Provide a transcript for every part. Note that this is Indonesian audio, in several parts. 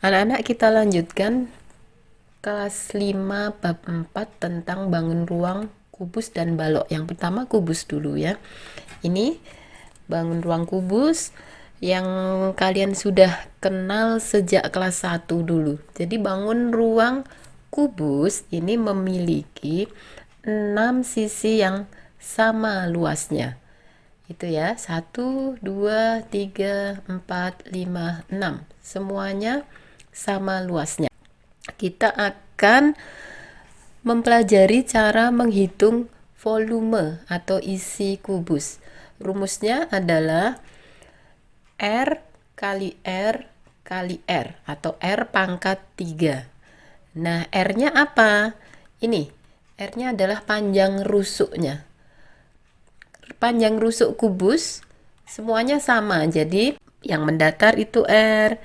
Anak-anak, kita lanjutkan kelas 5 bab 4 tentang bangun ruang, kubus dan balok. Yang pertama kubus dulu ya. Ini bangun ruang kubus yang kalian sudah kenal sejak kelas 1 dulu. Jadi bangun ruang kubus ini memiliki 6 sisi yang sama luasnya. Itu ya, 1, 2, 3, 4, 5, 6. Semuanya sama luasnya. Kita akan mempelajari cara menghitung volume atau isi kubus. Rumusnya adalah R kali R kali R atau R pangkat 3. Nah, R-nya apa? Ini, R-nya adalah panjang rusuknya. Panjang rusuk kubus semuanya sama. Jadi, yang mendatar itu R,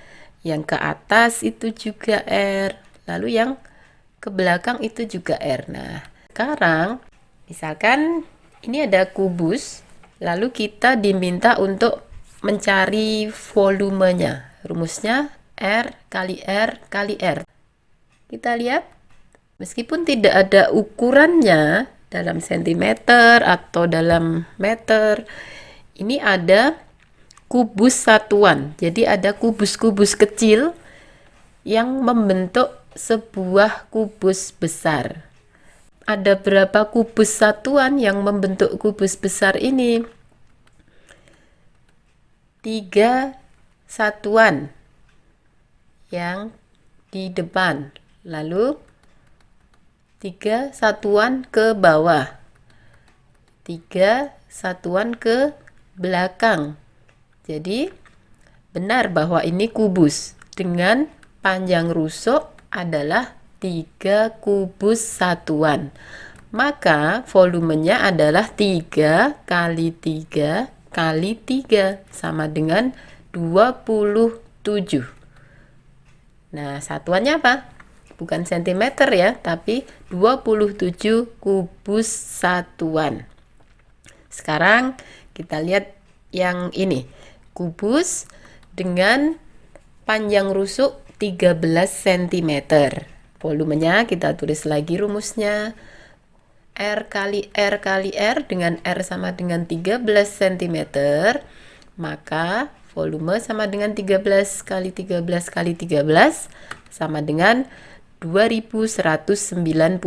yang ke atas itu juga R, lalu yang ke belakang itu juga R. Nah, sekarang misalkan ini ada kubus, lalu kita diminta untuk mencari volumenya. Rumusnya R kali R kali R. Kita lihat, meskipun tidak ada ukurannya dalam sentimeter atau dalam meter, ini ada kubus satuan. Jadi ada kubus-kubus kecil yang membentuk sebuah kubus besar. Ada berapa kubus satuan yang membentuk kubus besar ini? 3 satuan yang di depan, lalu 3 satuan ke bawah, 3 satuan ke belakang. Jadi benar bahwa ini kubus dengan panjang rusuk adalah 3 kubus satuan. Maka volumenya adalah 3 kali 3 kali 3 sama dengan 27. Nah, satuannya apa? Bukan sentimeter ya, tapi 27 kubus satuan. Sekarang kita lihat yang ini. Kubus dengan panjang rusuk 13 cm. Volumenya kita tulis lagi rumusnya. R kali R kali R dengan R sama dengan 13 cm. Maka volume sama dengan 13 kali 13 kali 13 sama dengan 2197.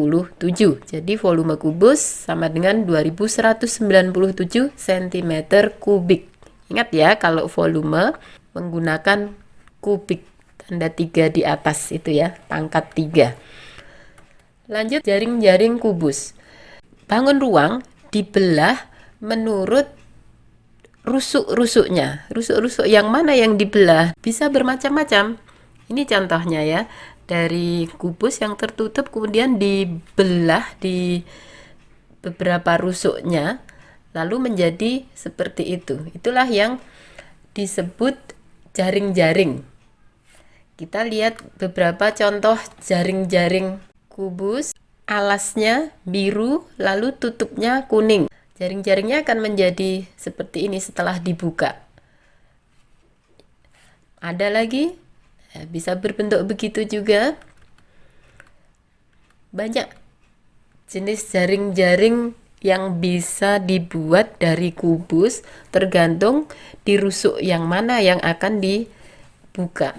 Jadi volume kubus sama dengan 2197 cm kubik. Ingat ya, kalau volume menggunakan kubik, tanda 3 di atas itu ya, pangkat 3. Lanjut, jaring-jaring kubus. Bangun ruang dibelah menurut rusuk-rusuknya. Rusuk-rusuk yang mana yang dibelah? Bisa bermacam-macam. Ini contohnya ya, dari kubus yang tertutup kemudian dibelah di beberapa rusuknya, lalu menjadi seperti itu. Itulah yang disebut jaring-jaring. Kita lihat beberapa contoh jaring-jaring kubus. Alasnya biru, lalu tutupnya kuning. Jaring-jaringnya akan menjadi seperti ini setelah dibuka. Ada lagi, bisa berbentuk begitu juga. Banyak jenis jaring-jaring yang bisa dibuat dari kubus, tergantung di rusuk yang mana yang akan dibuka.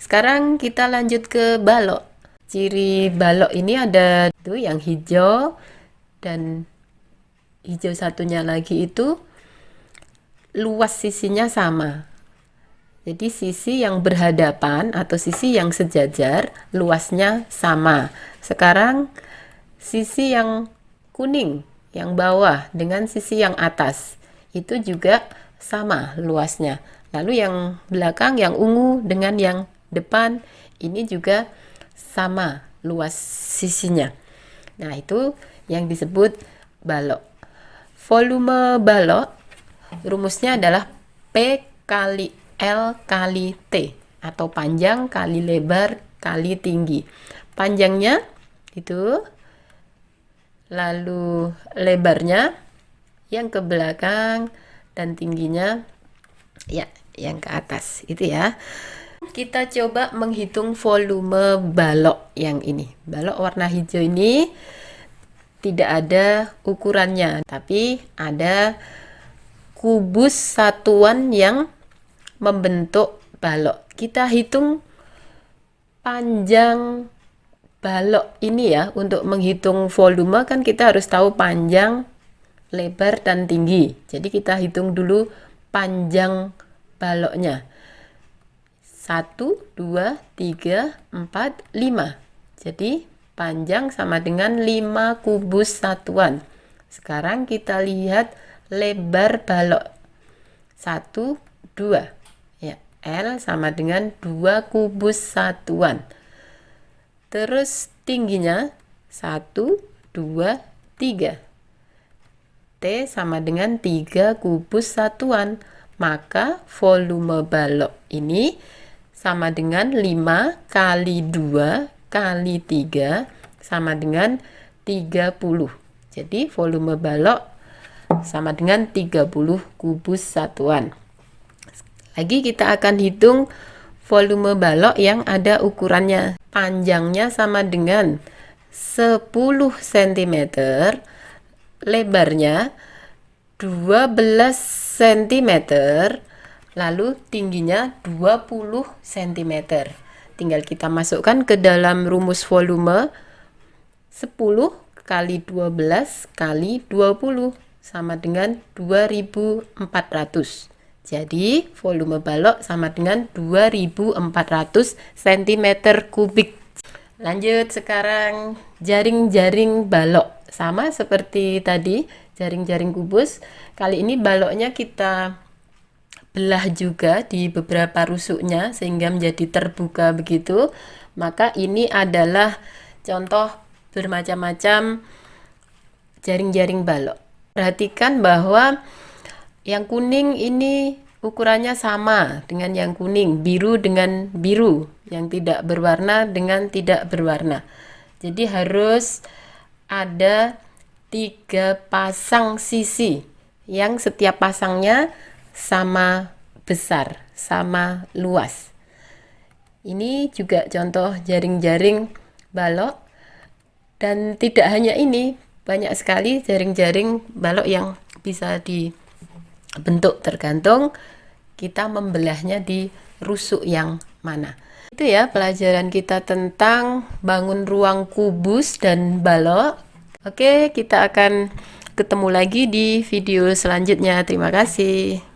Sekarang kita lanjut ke balok. Ciri balok ini ada tuh yang hijau dan hijau satunya lagi itu luas sisinya sama. Jadi sisi yang berhadapan atau sisi yang sejajar luasnya sama. Sekarang sisi yang kuning yang bawah dengan sisi yang atas itu juga sama luasnya. Lalu yang belakang yang ungu dengan yang depan ini juga sama luas sisinya. Nah, itu yang disebut balok. Volume balok rumusnya adalah P kali L kali T atau panjang kali lebar kali tinggi. Panjangnya itu, lalu lebarnya yang ke belakang dan tingginya ya yang ke atas itu ya. kita coba menghitung volume balok yang ini. Balok warna hijau ini tidak ada ukurannya, tapi ada kubus satuan yang membentuk balok. Kita hitung panjang balok ini ya. Untuk menghitung volume kan kita harus tahu panjang, lebar, dan tinggi. Jadi kita hitung dulu panjang baloknya. 1, 2, 3, 4, 5. Jadi panjang sama dengan 5 kubus satuan. Sekarang kita lihat lebar balok. 1, 2. Ya, L sama dengan 2 kubus satuan. Terus tingginya 1, 2, 3. T sama dengan 3 kubus satuan. Maka volume balok ini sama dengan 5 kali 2 kali 3 sama dengan 30. Jadi volume balok sama dengan 30 kubus satuan. Lagi kita akan hitung volume balok yang ada ukurannya. Panjangnya sama dengan 10 cm, lebarnya 12 cm, lalu tingginya 20 cm. Tinggal kita masukkan ke dalam rumus volume. 10 kali 12 kali 20 sama dengan 2400. Jadi volume balok sama dengan 2400 cm kubik. Lanjut sekarang jaring-jaring balok. Sama seperti tadi jaring-jaring kubus. Kali ini baloknya kita belah juga di beberapa rusuknya sehingga menjadi terbuka begitu. Maka ini adalah contoh bermacam-macam jaring-jaring balok. Perhatikan bahwa yang kuning ini ukurannya sama dengan yang kuning, biru dengan biru, yang tidak berwarna dengan tidak berwarna. Jadi harus ada 3 pasang sisi yang setiap pasangnya sama besar, sama luas. Ini juga contoh jaring-jaring balok, dan tidak hanya ini, banyak sekali jaring-jaring balok yang bisa dibentuk tergantung kita membelahnya di rusuk yang mana. Itu ya pelajaran kita tentang bangun ruang kubus dan balok. Oke, kita akan ketemu lagi di video selanjutnya. Terima kasih.